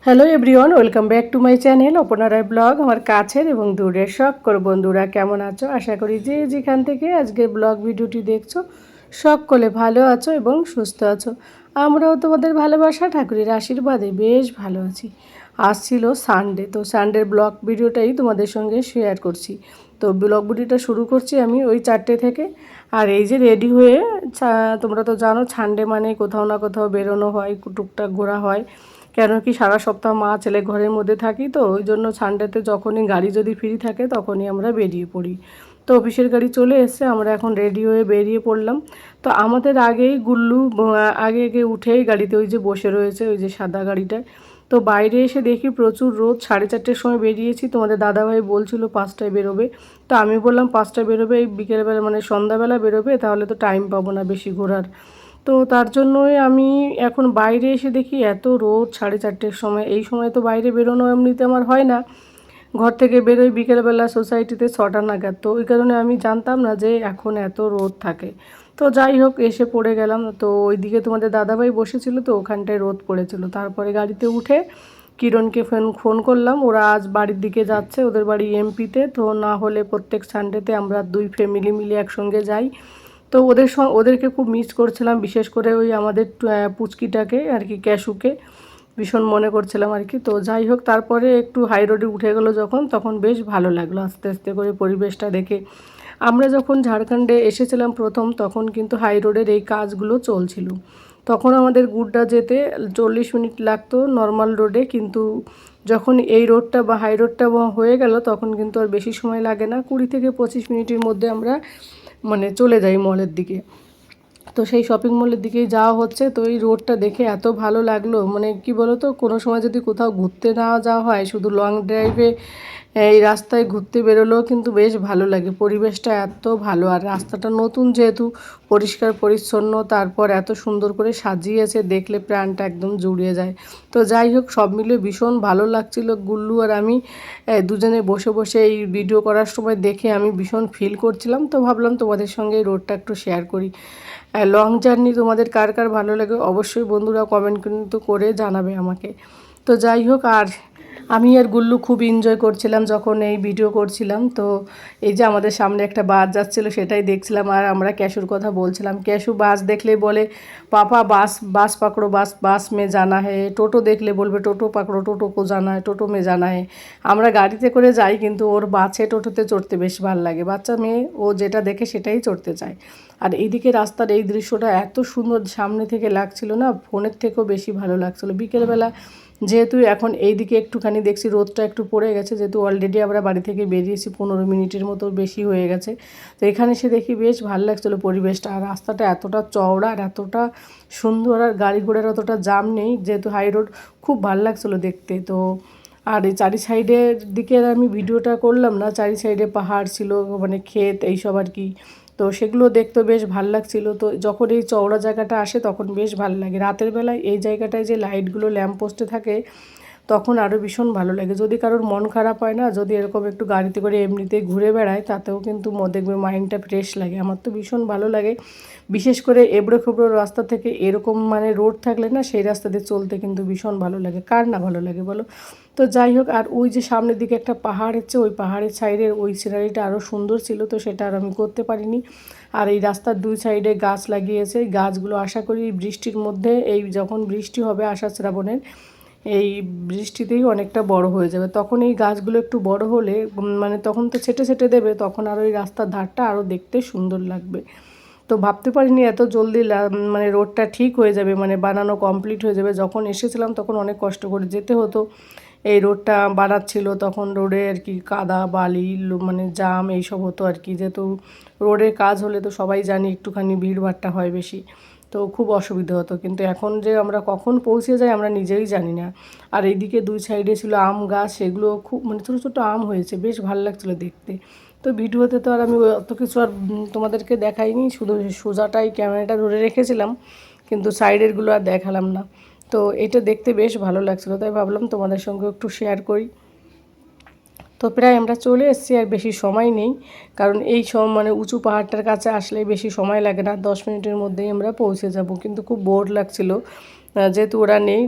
Hello everyone, welcome back to my channel Aparna Roy blog. আমার কাছের এবং দূরের সকল বন্ধুরা কেমন আছো? আশা করি যে যেখান থেকে আজকের ব্লগ ভিডিওটি দেখছো সকলে ভালো আছো এবং সুস্থ আছো। আমরাও তোমাদের ভালোবাসা ঠাকুরের আশীর্বাদে বেশ ভালো আছি। আজ ছিল সানডে, তো সানডের ব্লগ ভিডিওটাই তোমাদের সঙ্গে শেয়ার করছি। তো ব্লগ ভিডিওটা শুরু করছি আমি ওই 4টে থেকে। আর এই যে রেডি হয়ে তোমরা তো জানো সানডে মানে কোথাও না কোথাও বেরোনো হয়, টুকটাক ঘোরা হয়। কেন কি সারা সপ্তাহ মা ছেলে ঘরের মধ্যে থাকি, তো ওই জন্য সানডেতে যখনই গাড়ি যদি ফ্রি থাকে তখনই আমরা বেরিয়ে পড়ি। তো অফিসের গাড়ি চলে এসছে, আমরা এখন রেডি হয়ে বেরিয়ে পড়লাম। তো আমাদের আগেই গুল্লু আগে আগে উঠেই গাড়িতে ওই যে বসে রয়েছে ওই যে সাদা গাড়িটায়। তো বাইরে এসে দেখি প্রচুর রোদ। 4:30টার সময় বেরিয়েছি, তোমাদের দাদাভাই বলছিল 5টায় বেরোবে। তো আমি বললাম 5টায় বেরোবে, এই বিকেলবেলা মানে সন্ধ্যাবেলা বেরোবে, তাহলে তো টাইম পাবো না বেশি ঘোরার। তো তার জন্যই আমি এখন বাইরে এসে দেখি এত রোদ 4:30টার সময়। এই সময় তো বাইরে বেরোনো এমনিতে আমার হয় না, ঘর থেকে বেরোই বিকেলবেলা সোসাইটিতে 6টা নাগাদ। তো ওই কারণে আমি জানতাম না যে এখন এত রোদ থাকে। তো যাই হোক এসে পড়ে গেলাম। তো ওইদিকে তোমাদের দাদাভাই বসেছিল, তো ওখানটায় রোদ পড়েছিল। তারপরে গাড়িতে উঠে কিরণকে ফোন করলাম, ওরা আজ বাড়ির দিকে যাচ্ছে, ওদের বাড়ি এমপিতে। তো না হলে প্রত্যেক সানডেতে আমরা দুই ফ্যামিলি মিলে একসঙ্গে যাই। তো ওদেরকে খুব মিস করছিলাম, বিশেষ করে ওই আমাদের পুচকিটাকে আর কি, ক্যাশুকে ভীষণ মনে করছিলাম আর কি। তো যাই হোক তারপরে একটু হাই রোডে উঠে গেলো যখন, তখন বেশ ভালো লাগলো আস্তে আস্তে করে পরিবেশটা দেখে। আমরা যখন ঝাড়খণ্ডে এসেছিলাম প্রথম, তখন কিন্তু হাই রোডের এই কাজগুলো চলছিল। তখন আমাদের গুড্ডা যেতে 40 মিনিট লাগতো নর্মাল রোডে, কিন্তু যখন এই রোডটা বা হাই রোডটা হয়ে গেল তখন কিন্তু আর বেশি সময় লাগে না, 20 থেকে 25 মিনিটের মধ্যে আমরা মানে চলে যাই মলের দিকে। তো সেই শপিং মলের দিকেই যাওয়া হচ্ছে। তো এই রোডটা দেখে এত ভালো লাগলো, মানে কি বলো তো, কোনো সময় যদি কোথাও ঘুরতে না যাওয়া হয়, শুধু লং ড্রাইভে এই রাস্তায় ঘুরতে বেরোলেও কিন্তু বেশ ভালো লাগে। পরিবেশটা এত ভালো, আর রাস্তাটা নতুন যেহেতু পরিষ্কার পরিচ্ছন্ন, তারপর এত সুন্দর করে সাজিয়েছে, দেখলে প্রাণটা একদম জুড়িয়ে যায়। তো যাই হোক সব মিলে ভীষণ ভালো লাগছিল। গুল্লু আর আমি দুজনে বসে বসে এই ভিডিও করার সময় দেখে আমি ভীষণ ফিল করছিলাম। তো ভাবলাম তোমাদের সঙ্গে এই রোডটা একটু শেয়ার করি। লং জার্নি তোমাদের কার কার ভালো লাগে অবশ্যই বন্ধুরা কমেন্ট কিন্তু করে জানাবে আমাকে। তো যাই হোক, আর আমি আর গুল্লু খুব এনজয় করছিলাম যখন এই ভিডিও করছিলাম। তো এই যে আমাদের সামনে একটা বাস যাচ্ছিলো সেটাই দেখছিলাম, আর আমরা ক্যাশুর কথা বলছিলাম। ক্যাশু বাস দেখলে বলে পাপা বাস বাস পাকড়ো, বাস বাস মে জানা হে। টোটো দেখলে বলবে টোটো পাকড়ো, টোটো কো জানা হে, টোটো মে জানা হে। আমরা গাড়িতে করে যাই, কিন্তু ওর বাসে টোটোতে চড়তে বেশ ভালো লাগে। বাচ্চা মেয়ে ও যেটা দেখে সেটাই চড়তে চায়। আর এইদিকে রাস্তার এই দৃশ্যটা এত সুন্দর সামনে থেকে লাগছিল না, ফোনের থেকেও বেশি ভালো লাগছিলো। বিকেলবেলা যেহেতু এখন এইদিকে একটুখানি দেখছি রোদটা একটু পড়ে গেছে, যেহেতু অলরেডি আমরা বাড়ি থেকে বেরিয়েছি 15 মিনিটের মতো বেশি হয়ে গেছে। তো এখানে এসে দেখি বেশ ভালো লাগছিলো পরিবেশটা, আর রাস্তাটা এতটা চওড়া আর এতটা সুন্দর, আর গাড়ি ঘোড়ার অতটা জাম নেই, যেহেতু হাই রোড, খুব ভালো লাগছিলো দেখতে। তো আর এই চারি সাইডের দিকে আমি ভিডিওটা করলাম না, চারি সাইডে পাহাড় ছিল, মানে ক্ষেত এইসব আর কি। তো সেগুলো দেখতে বেশ ভালো লাগছিলো। তো যখন এই চওড়া জায়গাটা আসে তখন বেশ ভালো লাগে। রাতের বেলায় এই জায়গাটায় যে লাইটগুলো ল্যাম্প পোস্টে থাকে তখন আরও ভীষণ ভালো লাগে। যদি কারোর মন খারাপ হয় না, যদি এরকম একটু গাড়িতে করে এমনিতেই ঘুরে বেড়ায়, তাতেও কিন্তু দেখবে মাইন্ডটা ফ্রেশ লাগে। আমার তো ভীষণ ভালো লাগে, বিশেষ করে এবড়ো খেবড়ো রাস্তা থেকে এরকম মানে রোড থাকলে না, সেই রাস্তাতে চলতে কিন্তু ভীষণ ভালো লাগে। কার না ভালো লাগে বলো? তো যাই হোক, আর ওই যে সামনের দিকে একটা পাহাড় হচ্ছে, ওই পাহাড়ের সাইডের ওই সিনারিটা আরও সুন্দর ছিল, তো সেটা আর আমি করতে পারিনি। আর এই রাস্তার দুই সাইডে গাছ লাগিয়েছে, গাছগুলো আশা করি বৃষ্টির মধ্যে, এই যখন বৃষ্টি হবে আষাঢ় শ্রাবণের, এই বৃষ্টিতেই অনেকটা বড় হয়ে যাবে। তখন এই গাছগুলো একটু বড় হলে মানে তখন তো ছেটে ছেটে দেবে, তখন আর ওই রাস্তার ধারটা আরও দেখতে সুন্দর লাগবে। তো ভাবতে পারিনি এত জলদি মানে রোডটা ঠিক হয়ে যাবে, মানে বানানো কমপ্লিট হয়ে যাবে। যখন এসেছিলাম তখন অনেক কষ্ট করে যেতে হতো, এই রোডটা বানাচ্ছিল তখন রোডে আর কি কাদা বালি মানে জাম এইসব হতো আর কি। যেহেতু রোডের কাজ হলে তো সবাই জানি একটুখানি ভিড়ভাট্টা হয় বেশি, তো খুব অসুবিধা হতো। কিন্তু এখন যে আমরা কখন পৌঁছে যাই আমরা নিজেই জানি না। আর এইদিকে দুই সাইডে ছিল আম গাছ, সেগুলো খুব মানে ছোটো ছোটো আম হয়েছে, বেশ ভালো লাগছিলো দেখতে। তো ভিডিওতে তো আর আমি অত কিছু আর তোমাদেরকে দেখাইনি, শুধু সোজাটাই ক্যামেরাটা ধরে রেখেছিলাম, কিন্তু সাইডেরগুলো আর দেখালাম না। তো এটা দেখতে বেশ ভালো লাগছিলো, তাই ভাবলাম তোমাদের সঙ্গে একটু শেয়ার করি। তো প্রায় আমরা চলে এসেছি, আর বেশি সময় নেই, কারণ এই মানে উঁচু পাহাড়টার কাছে আসলে বেশি সময় লাগে না, 10 মিনিটের মধ্যেই আমরা পৌঁছে যাব। কিন্তু খুব বোর লাগছিল, যেহেতু ওরা নেই,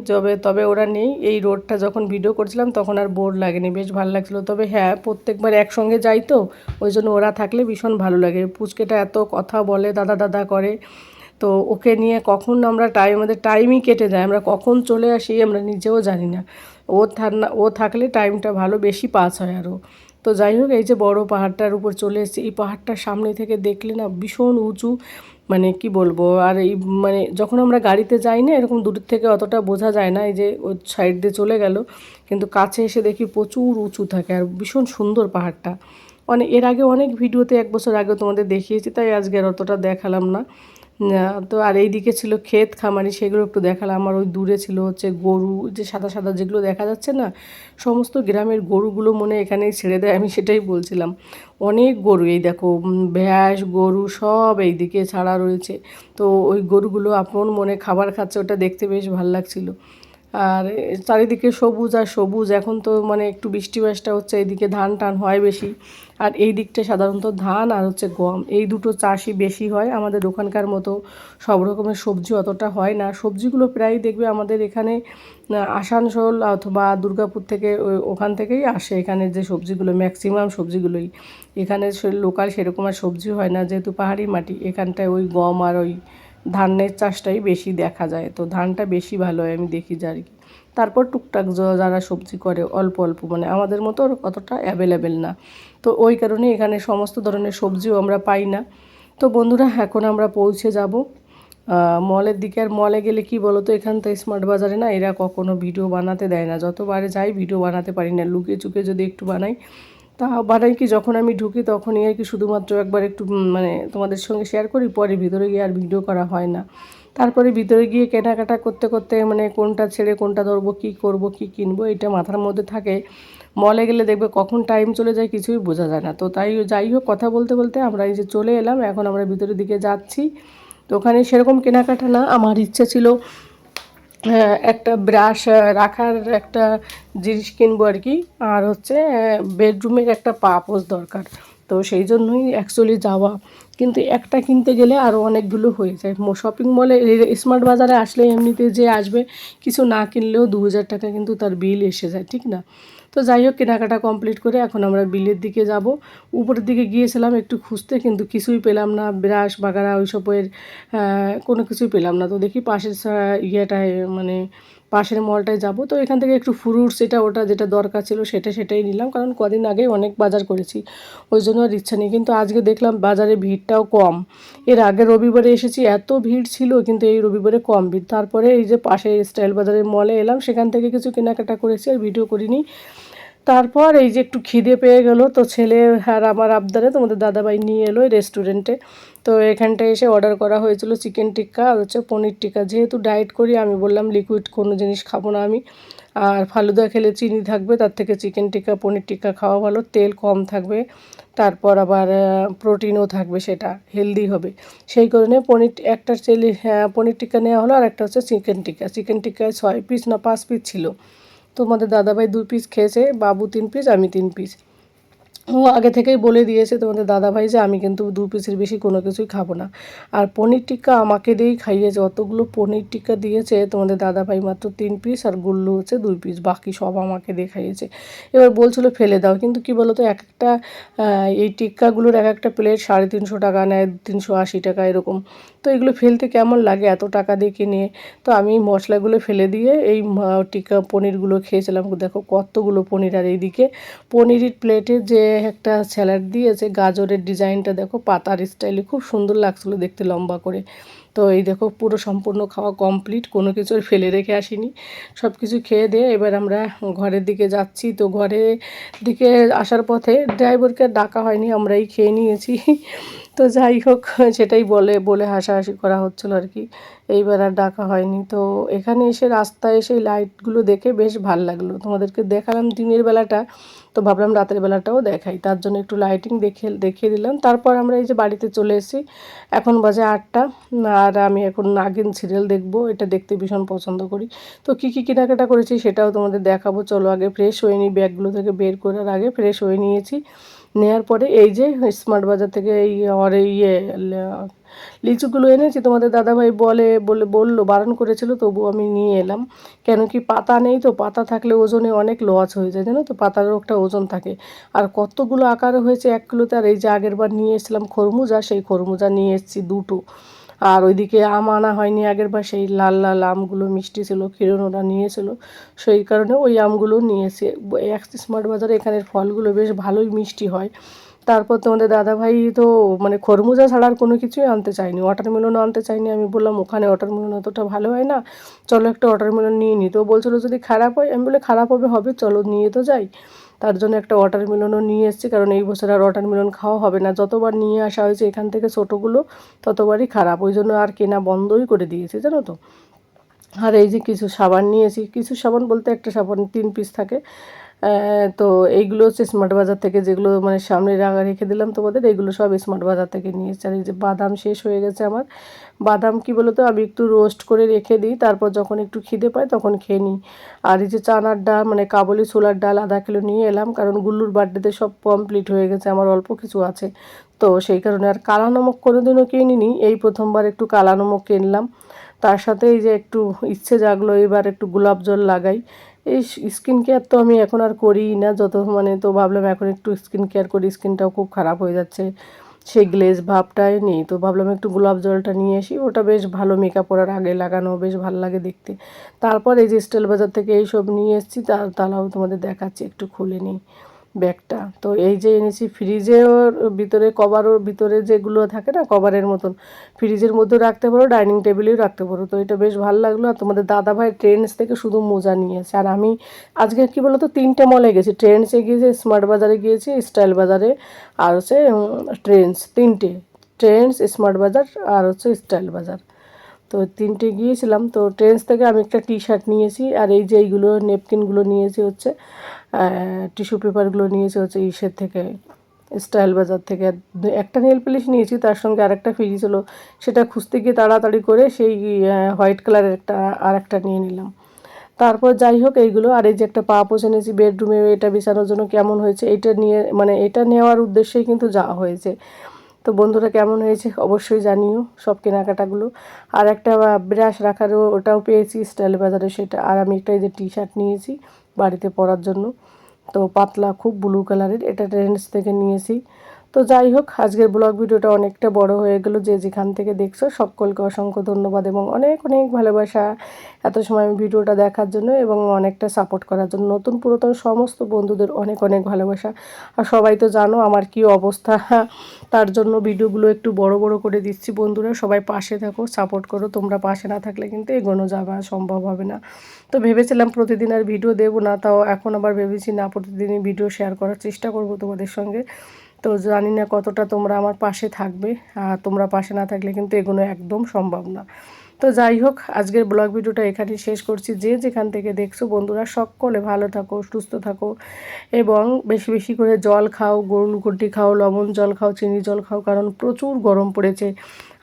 তবে ওরা নেই, এই রোডটা যখন ভিডিও করছিলাম তখন আর বোর লাগেনি, বেশ ভালো লাগছিলো। তবে হ্যাঁ, প্রত্যেকবার একসঙ্গে যাই তো, ওই জন্য ওরা থাকলে ভীষণ ভালো লাগে। পুচকেটা এত কথা বলে, দাদা দাদা করে, তো ওকে নিয়ে কখন আমরা আমাদের টাইমই কেটে যায়, আমরা কখন চলে আসি আমরা নিজেও জানি না। ও থাকলে টাইমটা ভালো বেশি পাস হয় আরও। তো যাই হোক, এই যে বড় পাহাড়টার উপর চলে এসেছি, এই পাহাড়টার সামনে থেকে দেখলে না ভীষণ উঁচু, মানে কি বলবো। আর এই মানে যখন আমরা গাড়িতে যাই না, এরকম দূর থেকে অতটা বোঝা যায় না, এই যে ওই সাইড দিয়ে চলে গেল, কিন্তু কাছে এসে দেখি প্রচুর উঁচু থাকে আর ভীষণ সুন্দর পাহাড়টা। এর আগে অনেক ভিডিওতে 1 বছর আগেও তোমাদের দেখিয়েছি, তাই আজকে আর অতটা দেখালাম না। তো আর এইদিকে ছিল ক্ষেত খামারি, সেগুলো একটু দেখালাম। আর ওই দূরে ছিল হচ্ছে গরু, যে সাদা সাদা যেগুলো দেখা যাচ্ছে না, সমস্ত গ্রামের গরুগুলো মনে এখানেই ছেড়ে দেয়, আমি সেটাই বলছিলাম। অনেক গরু, এই দেখো ভ্যাস গরু সব এইদিকে ছাড়া রয়েছে। তো ওই গরুগুলো আপন মনে খাবার খাচ্ছে, ওটা দেখতে বেশ ভালো লাগছিল। আর চারিদিকে সবুজ আর সবুজ। এখন তো মানে একটু বৃষ্টি বাসটা হচ্ছে, এইদিকে ধান টান হয় বেশি। আর এই দিকটা সাধারণত ধান আর হচ্ছে গম, এই দুটো চাষই বেশি হয়। আমাদের ওখানকার মতো সব রকমের সবজি অতটা হয় না। সবজিগুলো প্রায় দেখবে আমাদের এখানে আসানসোল অথবা দুর্গাপুর থেকে, ওখান থেকেই আসে। এখানে যে সবজিগুলো, ম্যাক্সিমাম সবজিগুলোই এখানে লোকাল সেরকম আর সবজি হয় না, যেহেতু পাহাড়ি মাটি। এখানটায় ওই গম আর ওই ধানের চাষটাই বেশি দেখা যায়, তো ধানটা বেশি ভালো হয় আমি দেখি যা আর কি। তারপর টুকটাক যারা সবজি করে অল্প অল্প, মানে আমাদের মতো অতটা অ্যাভেলেবেল না। তো ওই কারণে এখানে সমস্ত ধরনের সবজিও আমরা পাই না। তো বন্ধুরা, এখন আমরা পৌঁছে যাব মলের দিকে। আর মলে গেলে কি বলো তো, এখান থেকে স্মার্ট বাজারে না এরা কখনো ভিডিও বানাতে দেয় না। যতবারে যাই ভিডিও বানাতে পারি না, লুকিয়ে চুকিয়ে যদি একটু বানাই, তা বানাই কি যখন আমি ঢুকি তখনই আর কি, শুধুমাত্র একবার একটু মানে তোমাদের সঙ্গে শেয়ার করি, পরে ভিতরে গিয়ে আর ভিডিও করা হয় না। তারপরে ভিতরে গিয়ে কেনাকাটা করতে করতে মানে কোনটা ছেড়ে কোনটা ধরবো, কী করব, কী কিনবো, এটা মাথার মধ্যে থাকে। মলে গেলে দেখবে কখন টাইম চলে যায় কিছুই বোঝা যায় না। তো তাই যাই হোক, কথা বলতে বলতে আমরা এই যে চলে এলাম, এখন আমরা ভিতরের দিকে যাচ্ছি। তো ওখানে সেরকম কেনাকাটা না, আমার ইচ্ছে ছিল একটা ব্রাশ রাখার একটা জিনিস কিনবো আর কি, আর হচ্ছে বেডরুমের একটা পাপোশ দরকার। তো সেই জন্যই অ্যাকচুয়ালি যাওয়া, কিন্তু একটা কিনতে গেলে আরও অনেকগুলো হয়ে যায়। শপিং মলে স্মার্ট বাজারে আসলে এমনিতে যে আসবে, কিছু না কিনলেও 2000 টাকা কিন্তু তার বিল এসে যায়, ঠিক না? তো যাই হোক, কেনাকাটা কমপ্লিট করে এখন আমরা বিলের দিকে যাব। উপরের দিকে গিয়েছিলাম একটু খুঁজতে, কিন্তু কিছুই পেলাম না, ব্রাশ বাগারা ওইসবের কোনো কিছুই পেলাম না। তো দেখি পাশের ইয়েটায় মানে পাশের মলটায় যাব। তো এখান থেকে একটু ফ্রুটস এটা ওটা যেটা দরকার ছিল সেটাই নিলাম, কারণ কদিন আগে অনেক বাজার করেছি, ওই জন্য আর ইচ্ছা নেই। কিন্তু আজকে দেখলাম বাজারে ভিড়টাও কম। এর আগে রবিবারে এসেছি, এত ভিড় ছিল, কিন্তু এই রবিবারে কম ভিড়। তারপরে এই যে পাশে স্টাইল বাজারের মলে এলাম, সেখান থেকে কিছু কেনাকাটা করেছি, আর ভিডিও করিনি। তারপর এই যে একটু খিদে পেয়ে গেল, তো ছেলে আর আমার আবদারে তোমাদের দাদাভাই নিয়ে এলো রেস্টুরেন্টে। তো এখানটায় এসে অর্ডার করা হয়েছিল চিকেন টিক্কা আর হচ্ছে পনির টিক্কা। যেহেতু ডায়েট করি, আমি বললাম লিকুইড কোনো জিনিস খাবো না আমি, আর ফালুদা খেলে চিনি থাকবে, তার থেকে চিকেন টিক্কা পনির টিক্কা খাওয়া ভালো, তেল কম থাকবে, তারপর আবার প্রোটিনও থাকবে, সেটা হেলদি হবে। সেই কারণে একটা পনির টিক্কা নেওয়া হলো, আর একটা হচ্ছে চিকেন টিক্কায় 6 পিস না 5 পিস ছিল। তোমাদের দাদাভাই 2 পিস খেয়েছে, বাবু 3 পিস, আমি 3 পিস। ও আগে থেকেই বলে দিয়েছে তোমাদের দাদাভাই যে আমি কিন্তু 2 পিসের বেশি কোনো কিছুই খাবো না। আর পনির টিক্কা আমাকে দিয়েই খাইয়েছে, অতগুলো পনির টিক্কা দিয়েছে তোমাদের দাদাভাই মাত্র 3 পিস, আর গুল্লু হচ্ছে 2 পিস, বাকি সব আমাকে দিয়ে খাইয়েছে। এবার বলছিল ফেলে দাও, কিন্তু কি বলো তো, এক একটা এই টিক্কাগুলোর এক একটা প্লেট 350 টাকা নেয়, 380 টাকা এরকম। তো এগুলো ফেলতে কেমন লাগে এত টাকা দিয়ে কিনে। তো আমি মশলাগুলো ফেলে দিয়ে এই টিক্কা পনিরগুলো খেয়েছিলাম। দেখো কতগুলো পনির, আর এইদিকে পনিরের প্লেটে যে একটা স্যালাড দিয়েছে, গাজরের ডিজাইনটা দেখো পাতার স্টাইলে, খুব সুন্দর লাগছিলো দেখতে লম্বা করে। তো এই দেখো পুরো সম্পূর্ণ খাওয়া কমপ্লিট, কোনো কিছু ফেলে রেখে আসিনি, সব কিছু খেয়ে দিয়ে এবার আমরা ঘরের দিকে যাচ্ছি। তো ঘরের দিকে আসার পথে ড্রাইভারকে ডাকা হয়নি, আমরাই খেয়ে নিয়েছি। তো যাই হোক, সেটাই বলে হাসাহাসি করা হচ্ছিলো আর কি, এইবার আর ডাকা হয়নি। তো এখানে এসে রাস্তায় এসে লাইটগুলো দেখে বেশ ভাল লাগলো, তোমাদেরকে দেখালাম দিনের বেলাটা, তো ভাবলাম রাতের বেলাটাও দেখাই, তার জন্য একটু লাইটিং দেখিয়ে দিলাম। তারপর আমরা এই যে বাড়িতে চলে এসেছি, এখন বাজে 8টা, আর আমি এখন নাগিন সিরিয়াল দেখবো, এটা দেখতে ভীষণ পছন্দ করি। তো কী কী কেনাকাটা করেছি সেটাও তোমাদের দেখাবো। চলো আগে ফ্রেশ হয়ে নিই, ব্যাগগুলো থেকে বের করার আগে ফ্রেশ হয়ে নিয়েছি, নেওয়ার পরে এই যে স্মার্ট বাজার থেকে এই আমার লিচুগুলো এনেছি, তোমাদের দাদাভাই বললো, বারণ করেছিল, তবু আমি নিয়ে এলাম। কেন কি পাতা নেই তো, পাতা থাকলে ওজনে অনেক লস হয়ে যায়, জানো তো, পাতারও একটা ওজন থাকে। আর কতগুলো আকারে হয়েছে 1 কিলোতে। আর এই যে আগের বার নিয়ে এসেছিলাম খরমুজা, সেই খরমুজা নিয়ে এসেছি 2টো। আর ওইদিকে আম আনা হয়নি আগের বার, সেই লাল লাল আমগুলো মিষ্টি ছিল, কিরণ ওরা নিয়েছিল, সেই কারণে ওই আমগুলো নিয়েছে। স্মার্ট বাজারে এখানের ফলগুলো বেশ ভালোই মিষ্টি হয়। তারপর তোমাদের দাদাভাই তো মানে খরমুজা ছাড়া আর কোনো কিছুই আনতে চায়নি, ওয়াটারমেলনও আনতে চায়নি। আমি বললাম ওখানে ওয়াটারমেলন অতটা ভালো হয় না, চলো একটা ওয়াটারমেলন নিয়ে নিই। তো বলছিলো যদি খারাপ হয়, আমি বলে খারাপ হবে চলো নিয়ে তো যাই। তার জন্য একটা ওয়াটারমেলনও নিয়ে এসেছি, কারণ এই বছর আর ওয়াটারমেলন খাওয়া হবে না। যতবার নিয়ে আসা হয়েছে এখান থেকে ছোটোগুলো, ততবারই খারাপ, ওই জন্য আর কেনা বন্ধই করে দিয়েছি, জানো তো। আর এই যে কিছু সাবান নিয়েছি, কিছু সাবান বলতে একটা সাবান 3 পিস থাকে। তো এইগুলো হচ্ছে স্মার্ট বাজার থেকে, যেগুলো মানে সামনে রেখে দিলাম তোমাদের, এইগুলো সব স্মার্ট বাজার থেকে নিয়েছি। আর এই যে বাদাম শেষ হয়ে গেছে আমার। বাদাম কি বলতো, আমি একটু রোস্ট করে রেখে দিই, তারপর যখন একটু খিদে পায় তখন খেয়ে নিই। আর এই যে চানার ডাল মানে কাবুলি ছোলার ডাল আধা কিলো নিয়ে এলাম, কারণ গুল্লুর বার্থডেতে সব কমপ্লিট হয়ে গেছে, আমার অল্প কিছু আছে। তো সেই কারণে আর কালা নমক কোনোদিনও কিনিনি, এই প্রথমবার একটু কালা নমক কিনলাম। তার সাথে এই যে একটু ইচ্ছে জাগলো এবার একটু গোলাপ জল লাগাই। এই স্কিন কেয়ার তো আমি এখন আর করিই না, যত মানে, তো ভাবলাম এখন একটু স্কিন কেয়ার করি, স্কিনটাও খুব খারাপ হয়ে যাচ্ছে, সেই গ্লেজ ভাবটাই নেই। তো ভাবলাম একটু গোলাপ জলটা নিয়ে আসি, ওটা বেশ ভালো, মেকআপ করার আগে লাগানো বেশ ভালো লাগে দেখতে। তারপর এই যে স্টাইল বাজার থেকে এইসব নিয়ে এসেছি, তারাও তোমাদের দেখাচ্ছি, একটু খুলে নিই ব্যাগটা। তো এই যে এনেছি, ফ্রিজের ভিতরে কভারের ভিতরে যেগুলো থাকে না কভারের মতন, ফ্রিজের মধ্যে রাখতে পারো, ডাইনিং টেবিলেও রাখতে পারো। তো এটা বেশ ভালো লাগলো। আর তোমাদের দাদাভাই ট্রেন্ডস থেকে শুধু মোজা নিয়েছে, আর আমি আজকে কী বলো তো 3টে মলে গেছি, ট্রেন্ডসে গিয়েছি, স্মার্ট বাজারে গিয়েছি, স্টাইল বাজারে, আর হচ্ছে ট্রেন্ডস। 3টে, ট্রেন্ডস, স্মার্ট বাজার আর হচ্ছে স্টাইল বাজার। তো 3টে গিয়েছিলাম। তো ট্রেন্ডস থেকে আমি একটা টি শার্ট নিয়েছি, আর এই যে এইগুলো নেপকিনগুলো নিয়েছি হচ্ছে, টিস্যু পেপারগুলো নিয়েছি হচ্ছে ইসের থেকে, স্টাইল বাজার থেকে। একটা নেল পলিশ নিয়েছি, তার সঙ্গে আরেকটা ফ্রি ছিল, সেটা খুঁজতে গিয়ে তাড়াতাড়ি করে সেই হোয়াইট কালারের আরেকটা নিয়ে নিলাম। তারপর যাই হোক এইগুলো, আর এই যে একটা পা পোছ এনেছি বেডরুমে, এটা বিছানোর জন্য কেমন হয়েছে, এটা নিয়ে মানে এটা নেওয়ার উদ্দেশ্যেই কিন্তু যাওয়া হয়েছে। তো বন্ধুরা কেমন হয়েছে অবশ্যই জানিও সব কেনাকাটাগুলো। আর একটা ব্রাশ রাখারও ওটাও পেয়েছি স্টাইল বাজারে, সেটা। আর আমি একটা এই যে টি শার্ট নিয়েছি বাড়িতে পরার জন্য, তো পাতলা খুব ব্লু কালারের, এটা ট্রেন্ডস থেকে নিয়েছি। তো যাই হোক আজকের ব্লগ ভিডিওটা অনেকটা বড় হয়ে গেল, যে যেখান থেকে দেখছো সকলকে অসংখ্য ধন্যবাদ এবং অনেক অনেক ভালোবাসা এত সময় আমি ভিডিওটা দেখার জন্য এবং অনেকটা সাপোর্ট করার জন্য। নতুন পুরাতন সমস্ত বন্ধুদের অনেক অনেক ভালোবাসা। আর সবাই তো জানো আমার কি অবস্থা, তার জন্য ভিডিওগুলো একটু বড় বড় করে দিচ্ছি। বন্ধুরা সবাই পাশে থাকো, সাপোর্ট করো, তোমরা পাশে না থাকলে কিন্তু এগোনো যাওয়া সম্ভব হবে না। তো ভেবেছিলাম প্রতিদিন আর ভিডিও দেবো না, তাও এখন আবার ভেবেছি না, প্রতিদিনই ভিডিও শেয়ার করার চেষ্টা করব তোমাদের সঙ্গে। তো জানি না কতটা তোমরা আমার পাশে থাকবে, আর তোমরা পাশে না থাকলে কিন্তু এগোনো একদম সম্ভব না। তো যাই হোক আজকের ব্লগ ভিডিওটা এখানেই শেষ করছি। যে যেখান থেকে দেখছো বন্ধুরা সকলে ভালো থাকো, সুস্থ থাকো এবং বেশি বেশি করে জল খাও, গ্লুকন্ডি খাও, লবণ জল খাও, চিনি জল খাও, কারণ প্রচুর গরম পড়েছে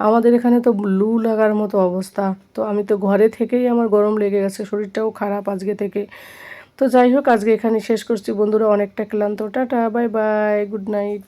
আমাদের এখানে, তো লু লাগার মতো অবস্থা। তো আমি তো ঘরে থেকেই আমার গরম লেগে গেছে, শরীরটাও খারাপ আজকে থেকে। তো যাই হোক আজকে এখানে শেষ করছি বন্ধুরা, অনেকটা ক্লান্ত। Tata, bye bye, good night.